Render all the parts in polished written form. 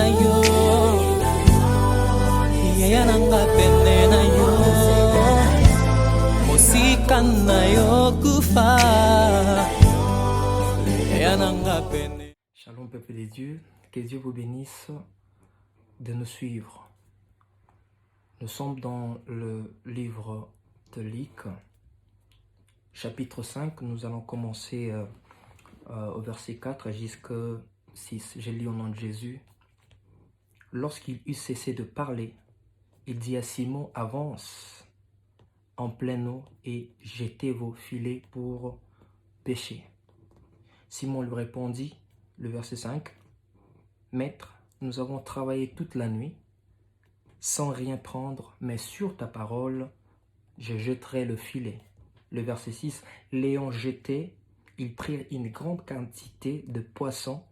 na yo yaya nanga pene na yo mosika na yo kufa yaya nanga pene. Shalom peuple de Dieu, que Dieu vous bénisse de nous suivre. Nous sommes dans le livre de Luc, chapitre 5. Nous allons commencer au verset 4 jusqu'à 6. Je lis au nom de Jésus. Lorsqu'il eut cessé de parler, il dit à Simon, avance en pleine eau et jetez vos filets pour pêcher. Simon lui répondit, le verset 5, Maître, nous avons travaillé toute la nuit sans rien prendre, mais sur ta parole, je jetterai le filet. Le verset 6, l'ayant jeté, ils prirent une grande quantité de poissons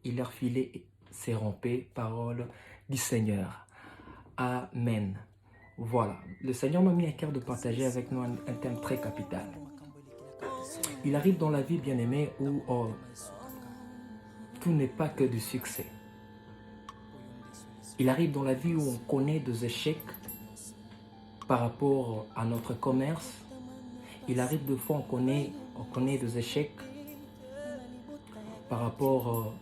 et leur filet s'est rompé. Parole du Seigneur. Amen. Voilà, le Seigneur m'a mis à cœur de partager avec nous un thème très capital. Il arrive dans la vie, bien-aimé, où tout n'est pas que du succès. Il arrive dans la vie où on connaît des échecs par rapport à notre commerce. Il arrive des fois on connaît des échecs par rapport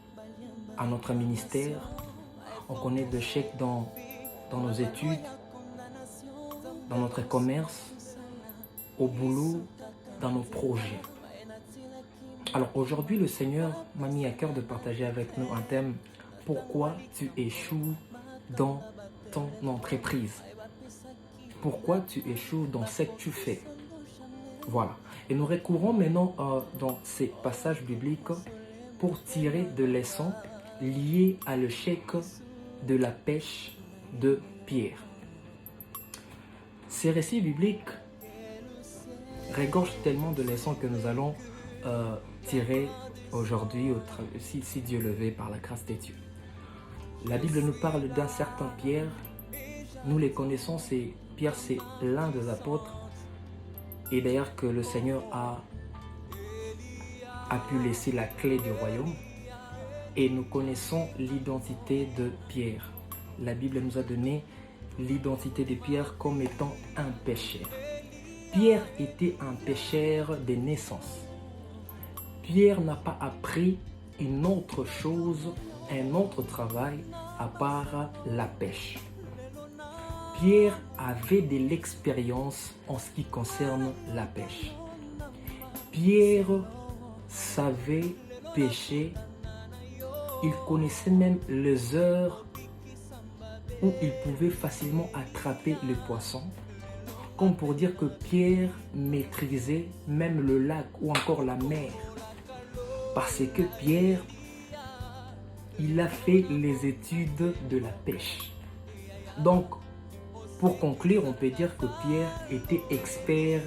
à notre ministère. On connaît des échecs dans nos études, dans notre commerce, au boulot, dans nos projets. Alors aujourd'hui, le Seigneur m'a mis à cœur de partager avec nous un thème. Pourquoi tu échoues dans ton entreprise? Pourquoi tu échoues dans ce que tu fais? Voilà. Et nous recourons maintenant dans ces passages bibliques pour tirer des leçons liées à l'échec de la pêche de Pierre. Ces récits bibliques regorgent tellement de leçons que nous allons tirer aujourd'hui, si Dieu le veut, par la grâce de Dieu. La Bible nous parle d'un certain Pierre. Nous les connaissons, Pierre c'est l'un des apôtres. Et d'ailleurs que le Seigneur a pu laisser la clé du royaume. Et nous connaissons l'identité de Pierre. La Bible nous a donné l'identité de Pierre comme étant un pécheur. Pierre était un pécheur de naissance. Pierre n'a pas appris une autre chose, un autre travail à part la pêche. Pierre avait de l'expérience en ce qui concerne la pêche. Pierre savait pêcher. Il connaissait même les heures où il pouvait facilement attraper les poissons. Comme pour dire que Pierre maîtrisait même le lac ou encore la mer. Parce que Pierre, il a fait les études de la pêche. Donc, pour conclure, on peut dire que Pierre était expert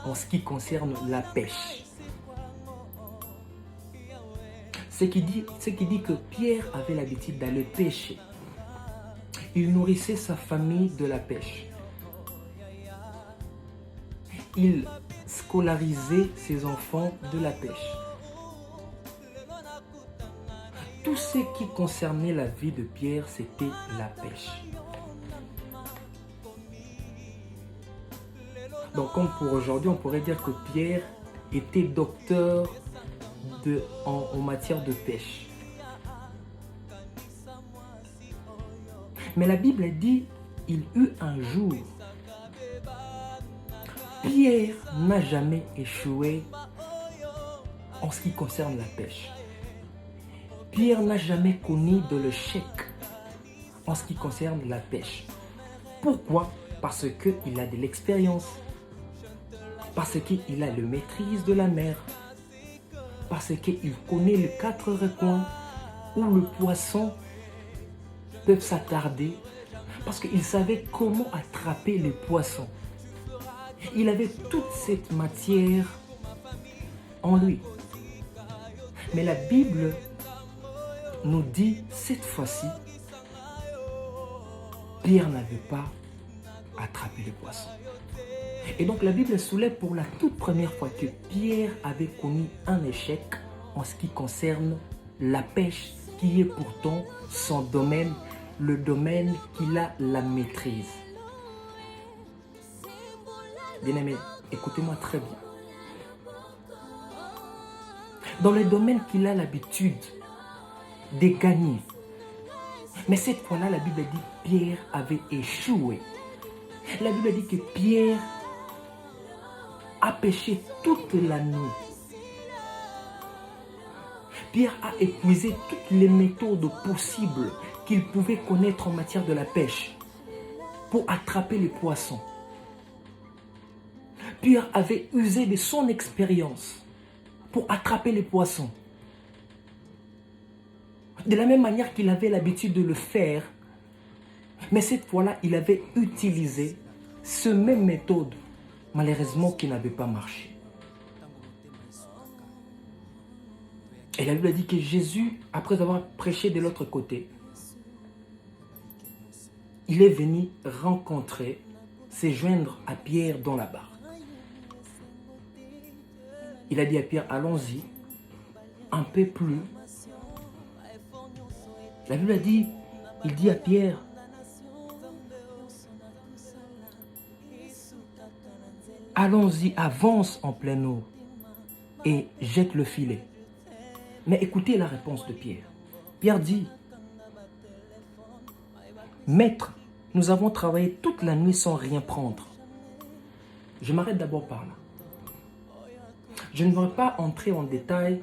en ce qui concerne la pêche. Ce qui dit que Pierre avait l'habitude d'aller pêcher. Il nourrissait sa famille de la pêche. Il scolarisait ses enfants de la pêche. Tout ce qui concernait la vie de Pierre, c'était la pêche. Donc comme pour aujourd'hui, on pourrait dire que Pierre était docteur en matière de pêche. Mais la Bible dit, il eut un jour. Pierre n'a jamais échoué en ce qui concerne la pêche. Pierre n'a jamais connu de l'échec en ce qui concerne la pêche. Pourquoi? Parce qu'il a de l'expérience. Parce qu'il a la maîtrise de la mer. Parce qu'il connaît les 4 recoins où le poisson peut s'attarder. Parce qu'il savait comment attraper les poissons. Il avait toute cette matière en lui. Mais la Bible nous dit cette fois-ci, Pierre n'avait pas attrapé les poissons. Et donc la Bible soulève pour la toute première fois que Pierre avait connu un échec en ce qui concerne la pêche qui est pourtant son domaine, le domaine qu'il a la maîtrise. Bien-aimés, écoutez-moi très bien. Dans le domaine qu'il a l'habitude de gagner. Mais cette fois-là, la Bible dit que Pierre avait échoué. La Bible dit que Pierre a péché toute la nuit. Pierre a épuisé toutes les méthodes possibles qu'il pouvait connaître en matière de la pêche pour attraper les poissons. Pierre avait usé de son expérience pour attraper les poissons. De la même manière qu'il avait l'habitude de le faire, mais cette fois-là, il avait utilisé ce même méthode, malheureusement qui n'avait pas marché. Et la Bible dit que Jésus, après avoir prêché de l'autre côté, il est venu rencontrer, se joindre à Pierre dans la barque. Il a dit à Pierre, allons-y, un peu plus. La Bible a dit, il dit à Pierre, allons-y, avance en pleine eau et jette le filet. Mais écoutez la réponse de Pierre. Pierre dit, Maître, nous avons travaillé toute la nuit sans rien prendre. Je m'arrête d'abord par là. Je ne vais pas entrer en détail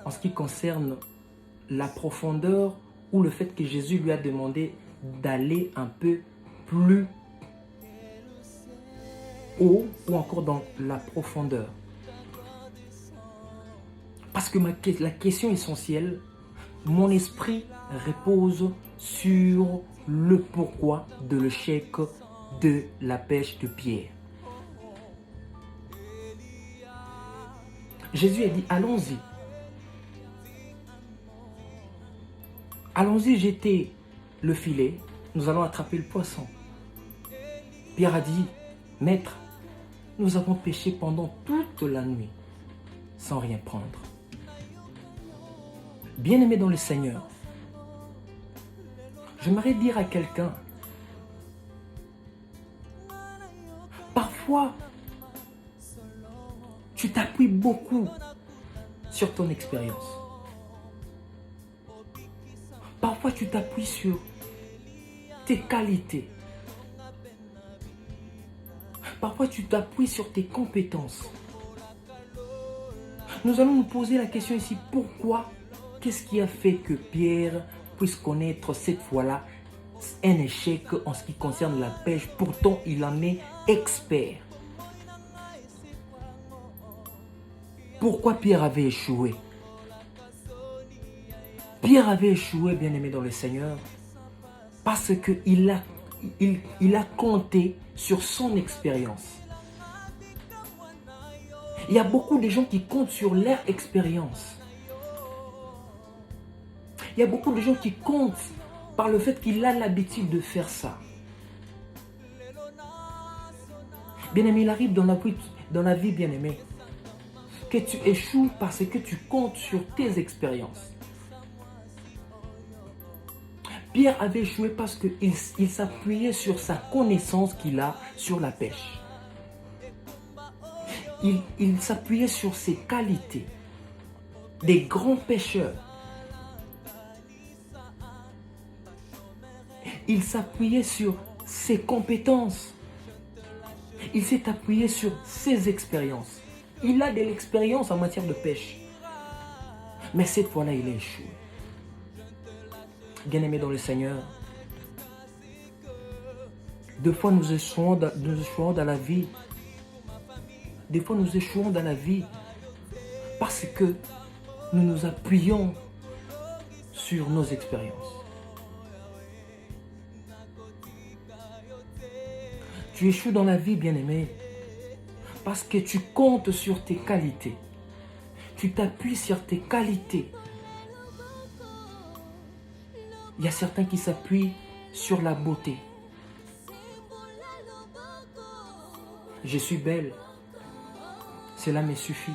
en ce qui concerne la profondeur ou le fait que Jésus lui a demandé d'aller un peu plus haut ou encore dans la profondeur. Parce que la question essentielle, mon esprit repose sur le pourquoi de l'échec de la pêche de Pierre. Jésus a dit, allons-y. Allons-y jeter le filet, nous allons attraper le poisson. Pierre a dit, Maître, nous avons pêché pendant toute la nuit sans rien prendre. Bien-aimé dans le Seigneur, j'aimerais dire à quelqu'un, parfois, tu t'appuies beaucoup sur ton expérience. Parfois, tu t'appuies sur tes qualités. Parfois, tu t'appuies sur tes compétences. Nous allons nous poser la question ici, pourquoi? Qu'est-ce qui a fait que Pierre puisse connaître cette fois-là un échec en ce qui concerne la pêche? Pourtant, il en est expert. Pourquoi Pierre avait échoué? Pierre avait échoué, bien-aimé dans le Seigneur, parce qu'il a compté sur son expérience. Il y a beaucoup de gens qui comptent sur leur expérience. Il y a beaucoup de gens qui comptent par le fait qu'il a l'habitude de faire ça. Bien-aimé, il arrive dans la vie, bien-aimé, que tu échoues parce que tu comptes sur tes expériences. Pierre avait échoué parce qu'il s'appuyait sur sa connaissance qu'il a sur la pêche. Il s'appuyait sur ses qualités. Des grands pêcheurs. Il s'appuyait sur ses compétences. Il s'est appuyé sur ses expériences. Il a de l'expérience en matière de pêche. Mais cette fois-là, il a échoué. Bien-aimé dans le Seigneur, des fois nous échouons dans la vie. Des fois nous échouons dans la vie parce que nous nous appuyons sur nos expériences. Tu échoues dans la vie, bien-aimé, parce que tu comptes sur tes qualités. Tu t'appuies sur tes qualités. Il y a certains qui s'appuient sur la beauté. Je suis belle. Cela me suffit.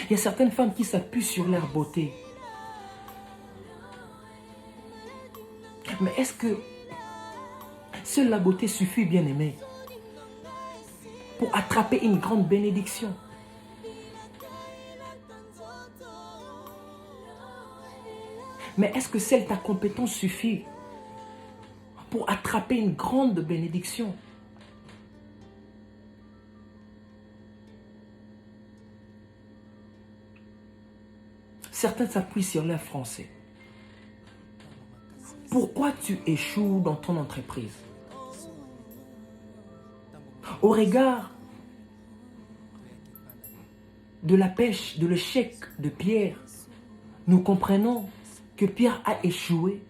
Il y a certaines femmes qui s'appuient sur leur beauté. Mais est-ce que seule la beauté suffit, bien-aimé, pour attraper une grande bénédiction? Mais est-ce que seule ta compétence suffit pour attraper une grande bénédiction? Certains s'appuient sur l'air français. Pourquoi tu échoues dans ton entreprise? Au regard de la pêche, de l'échec de Pierre, nous comprenons que Pierre a échoué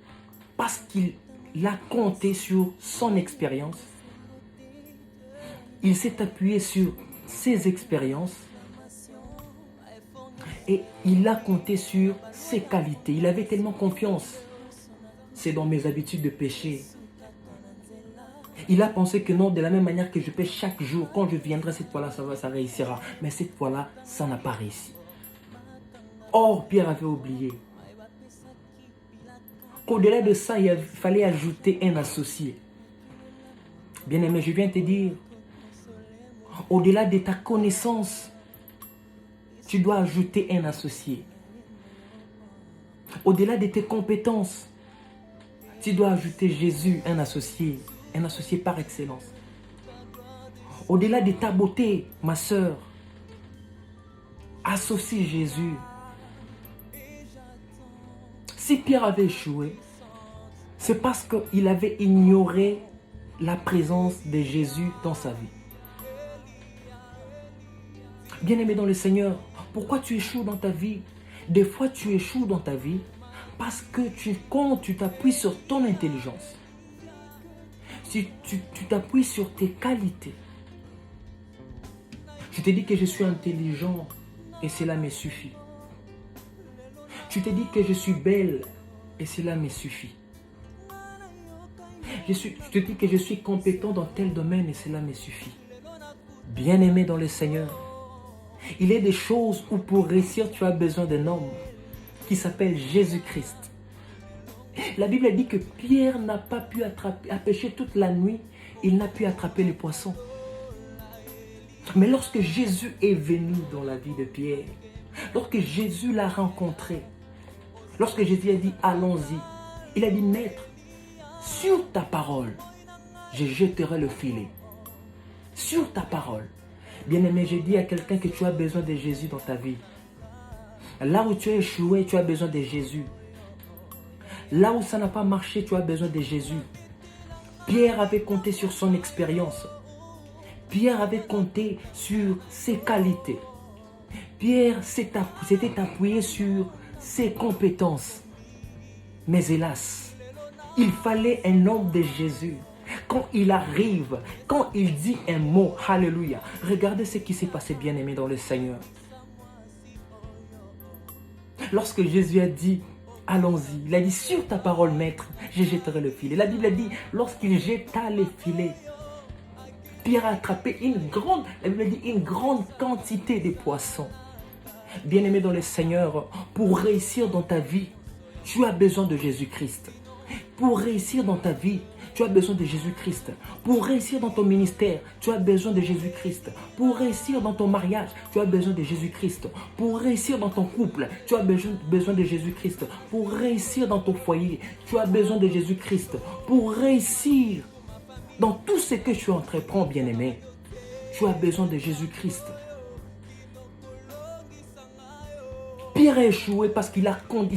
parce qu'il a compté sur son expérience. Il s'est appuyé sur ses expériences et il a compté sur ses qualités. Il avait tellement confiance. C'est dans mes habitudes de péché. Il a pensé que non, de la même manière que je pêche chaque jour, quand je viendrai cette fois-là, ça réussira. Mais cette fois-là, ça n'a pas réussi. Or, Pierre avait oublié qu'au-delà de ça, il fallait ajouter un associé. Bien-aimé, je viens te dire, au-delà de ta connaissance, tu dois ajouter un associé. Au-delà de tes compétences, tu dois ajouter Jésus, un associé par excellence. Au-delà de ta beauté, ma sœur, associe Jésus. Si Pierre avait échoué, c'est parce qu'il avait ignoré la présence de Jésus dans sa vie. Bien-aimé dans le Seigneur, pourquoi tu échoues dans ta vie? Des fois, tu échoues dans ta vie parce que quand tu t'appuies sur ton intelligence, si tu t'appuies sur tes qualités, tu te dis que je suis intelligent et cela me suffit. Tu te dis que je suis belle et cela me suffit. Tu te dis que je suis compétent dans tel domaine et cela me suffit. Bien-aimé dans le Seigneur, il y a des choses où pour réussir, tu as besoin d'un homme qui s'appelle Jésus-Christ. La Bible dit que Pierre n'a pas pu pêcher toute la nuit, il n'a pu attraper les poissons. Mais lorsque Jésus est venu dans la vie de Pierre, lorsque Jésus l'a rencontré, lorsque Jésus a dit allons-y, il a dit maître, sur ta parole, je jetterai le filet. Sur ta parole. Bien-aimé, je dis à quelqu'un que tu as besoin de Jésus dans ta vie. Là où tu as échoué, tu as besoin de Jésus. Là où ça n'a pas marché, tu as besoin de Jésus. Pierre avait compté sur son expérience. Pierre avait compté sur ses qualités. Pierre s'était appuyé sur ses compétences. Mais hélas, il fallait un homme de Jésus. Quand il arrive, quand il dit un mot, alléluia, regardez ce qui s'est passé, bien-aimé dans le Seigneur. Lorsque Jésus a dit, allons-y, il a dit, sur ta parole, maître, je jetterai le filet. La Bible a dit, lorsqu'il jeta les filets, Pierre a attrapé une grande quantité de poissons. Bien-aimé dans le Seigneur, pour réussir dans ta vie, tu as besoin de Jésus-Christ. Pour réussir dans ta vie, tu as besoin de Jésus-Christ. Pour réussir dans ton ministère, tu as besoin de Jésus-Christ. Pour réussir dans ton mariage, tu as besoin de Jésus-Christ. Pour réussir dans ton couple, tu as besoin de Jésus-Christ. Pour réussir dans ton foyer, tu as besoin de Jésus-Christ. Pour réussir dans tout ce que tu entreprends, bien-aimé, tu as besoin de Jésus-Christ. Pierre a échoué parce qu'il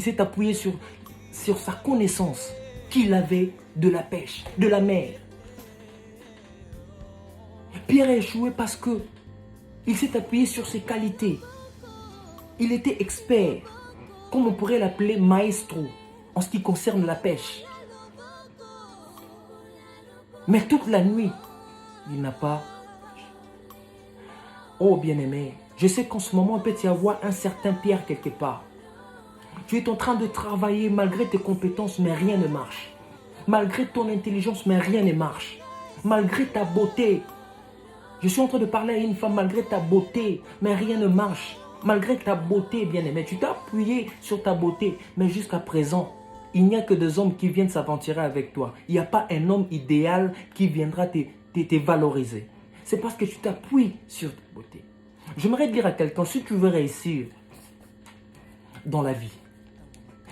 s'est appuyé sur sa connaissance qu'il avait de la pêche, de la mer. Pierre a échoué parce qu'il s'est appuyé sur ses qualités. Il était expert, comme on pourrait l'appeler maestro, en ce qui concerne la pêche. Mais toute la nuit, il n'a pas... Oh bien-aimé, je sais qu'en ce moment, il peut y avoir un certain Pierre quelque part. Tu es en train de travailler malgré tes compétences, mais rien ne marche. Malgré ton intelligence, mais rien ne marche. Malgré ta beauté. Je suis en train de parler à une femme, malgré ta beauté, mais rien ne marche. Malgré ta beauté, bien-aimé, tu t'es appuyé sur ta beauté, mais jusqu'à présent, Il n'y a que des hommes qui viennent s'aventurer avec toi. Il n'y a pas un homme idéal qui viendra te valoriser. C'est parce que tu t'appuies sur ta beauté. J'aimerais dire à quelqu'un, si tu veux réussir dans la vie,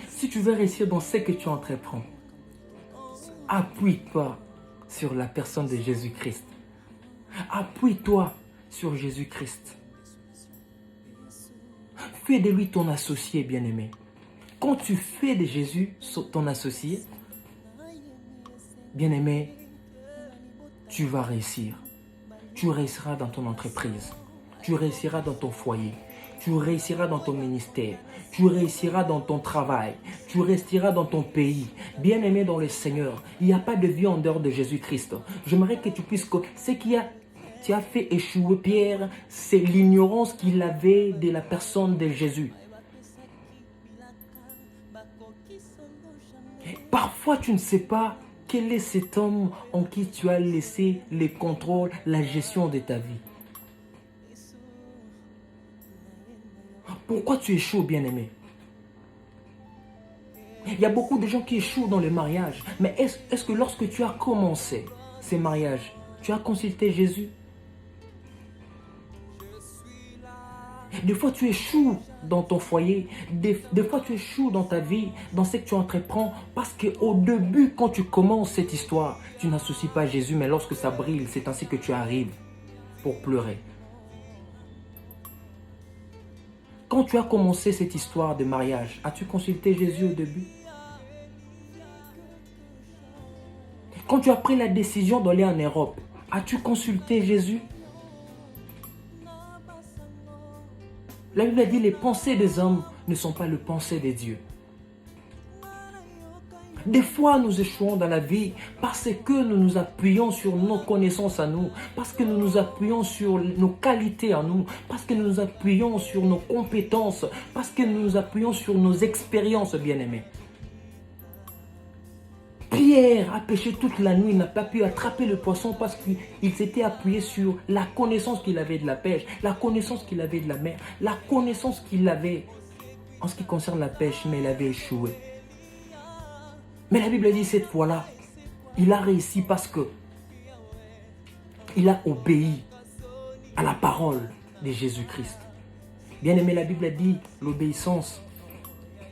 si tu veux réussir dans ce que tu entreprends, appuie-toi sur la personne de Jésus-Christ. Appuie-toi sur Jésus-Christ. Fais de lui ton associé, bien-aimé. Quand tu fais de Jésus ton associé, bien-aimé, tu vas réussir. Tu réussiras dans ton entreprise. Tu réussiras dans ton foyer. Tu réussiras dans ton ministère. Tu réussiras dans ton travail. Tu réussiras dans ton pays. Bien-aimé dans le Seigneur, il n'y a pas de vie en dehors de Jésus-Christ. J'aimerais que tu puisses... Ce qui a fait échouer Pierre, c'est l'ignorance qu'il avait de la personne de Jésus. Parfois, tu ne sais pas quel est cet homme en qui tu as laissé le contrôle, la gestion de ta vie. Pourquoi tu échoues, bien-aimé? Il y a beaucoup de gens qui échouent dans le mariage. Mais est-ce que lorsque tu as commencé ces mariages, tu as consulté Jésus? Des fois, tu échoues dans ton foyer. Des fois, tu échoues dans ta vie, dans ce que tu entreprends. Parce qu'au début, quand tu commences cette histoire, tu n'associes pas Jésus. Mais lorsque ça brille, c'est ainsi que tu arrives pour pleurer. Quand tu as commencé cette histoire de mariage, as-tu consulté Jésus au début? Quand tu as pris la décision d'aller en Europe, as-tu consulté Jésus? La Bible a dit, les pensées des hommes ne sont pas les pensées de Dieu. Des fois, nous échouons dans la vie parce que nous nous appuyons sur nos connaissances à nous, parce que nous nous appuyons sur nos qualités à nous, parce que nous nous appuyons sur nos compétences, parce que nous nous appuyons sur nos expériences, bien-aimés. Pierre a pêché toute la nuit, il n'a pas pu attraper le poisson parce qu'il s'était appuyé sur la connaissance qu'il avait de la pêche, la connaissance qu'il avait de la mer, la connaissance qu'il avait en ce qui concerne la pêche, mais il avait échoué. Mais la Bible dit cette fois-là, il a réussi parce que il a obéi à la parole de Jésus-Christ. Bien aimé, la Bible dit, l'obéissance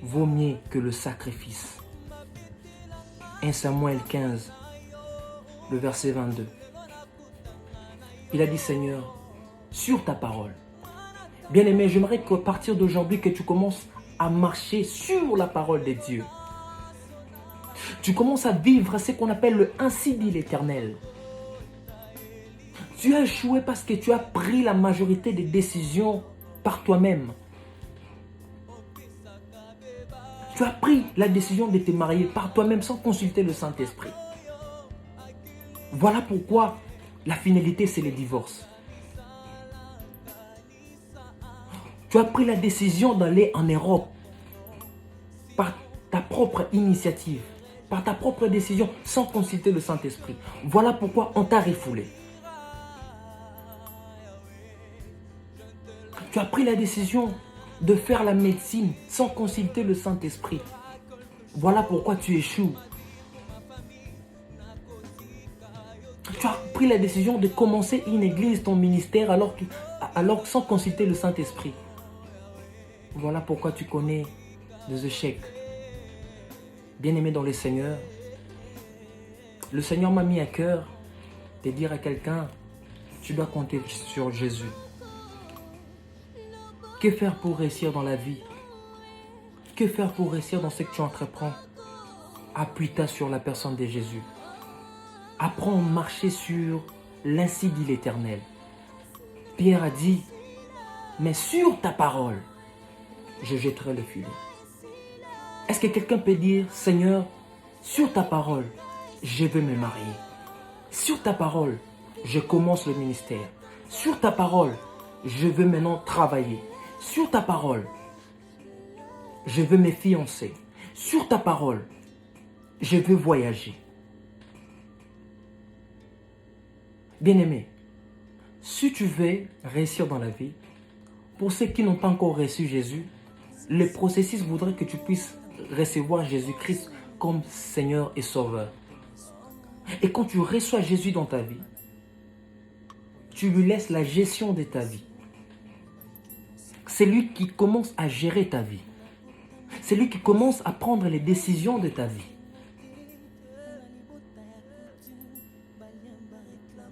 vaut mieux que le sacrifice. 1 Samuel 15, le verset 22. Il a dit, Seigneur, sur ta parole. Bien aimé, j'aimerais qu'à partir d'aujourd'hui, que tu commences à marcher sur la parole de Dieu. Tu commences à vivre ce qu'on appelle le ainsi dit l'Éternel. Tu as échoué parce que tu as pris la majorité des décisions par toi-même. Tu as pris la décision de te marier par toi-même sans consulter le Saint-Esprit. Voilà pourquoi la finalité, c'est le divorce. Tu as pris la décision d'aller en Europe par ta propre initiative, par ta propre décision, sans consulter le Saint-Esprit. Voilà pourquoi on t'a refoulé. Tu as pris la décision de faire la médecine sans consulter le Saint-Esprit. Voilà pourquoi tu échoues. Tu as pris la décision de commencer une église, ton ministère, alors sans consulter le Saint-Esprit. Voilà pourquoi tu connais des échecs. Bien-aimé dans le Seigneur, le Seigneur m'a mis à cœur de dire à quelqu'un, tu dois compter sur Jésus. Que faire pour réussir dans la vie? Que faire pour réussir dans ce que tu entreprends? Appuie-toi sur la personne de Jésus. Apprends à marcher sur l'ainsi dit l'Éternel. Pierre a dit, mais sur ta parole, je jetterai le filet. Est-ce que quelqu'un peut dire, Seigneur, sur ta parole, je veux me marier. Sur ta parole, je commence le ministère. Sur ta parole, je veux maintenant travailler. Sur ta parole, je veux me fiancer. Sur ta parole, je veux voyager. Bien-aimé, si tu veux réussir dans la vie, pour ceux qui n'ont pas encore reçu Jésus, le processus voudrait que tu puisses recevoir Jésus-Christ comme Seigneur et Sauveur. Et quand tu reçois Jésus dans ta vie, tu lui laisses la gestion de ta vie. C'est lui qui commence à gérer ta vie. C'est lui qui commence à prendre les décisions de ta vie.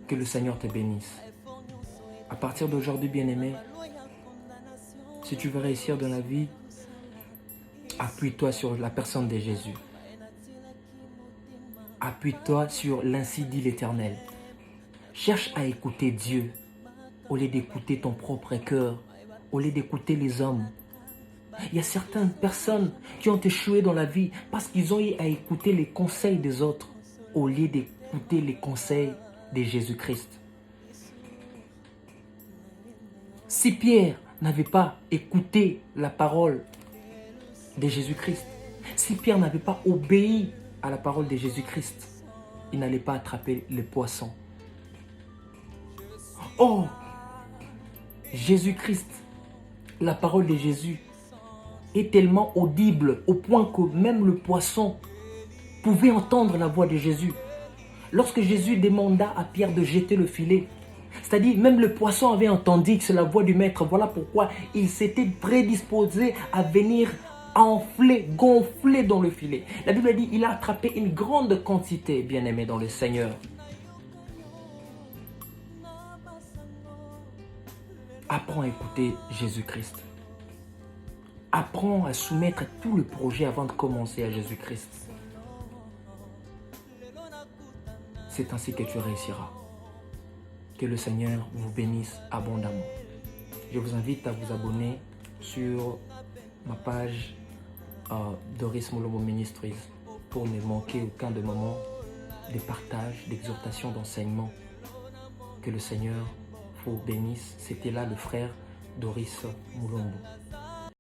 Que le Seigneur te bénisse. À partir d'aujourd'hui, bien-aimé, si tu veux réussir dans la vie, appuie-toi sur la personne de Jésus. Appuie-toi sur l'ainsi dit l'Éternel. Cherche à écouter Dieu au lieu d'écouter ton propre cœur, au lieu d'écouter les hommes. Il y a certaines personnes qui ont échoué dans la vie parce qu'ils ont eu à écouter les conseils des autres au lieu d'écouter les conseils de Jésus-Christ. Si Pierre n'avait pas écouté la parole de Jésus-Christ, si Pierre n'avait pas obéi à la parole de Jésus-Christ, il n'allait pas attraper les poissons. Oh, Jésus-Christ, la parole de Jésus est tellement audible au point que même le poisson pouvait entendre la voix de Jésus. Lorsque Jésus demanda à Pierre de jeter le filet, c'est-à-dire même le poisson avait entendu que c'est la voix du maître. Voilà pourquoi il s'était prédisposé à venir enfler, gonfler dans le filet. La Bible dit qu'il a attrapé une grande quantité, bien-aimé dans le Seigneur. Apprends à écouter Jésus-Christ. Apprends à soumettre tout le projet avant de commencer à Jésus-Christ. C'est ainsi que tu réussiras. Que le Seigneur vous bénisse abondamment. Je vous invite à vous abonner sur ma page Doris Molomo Ministries pour ne manquer aucun des moments de partage, d'exhortation, d'enseignement. Que le Seigneur vous bénisse. C'était là le frère Doris Molomo.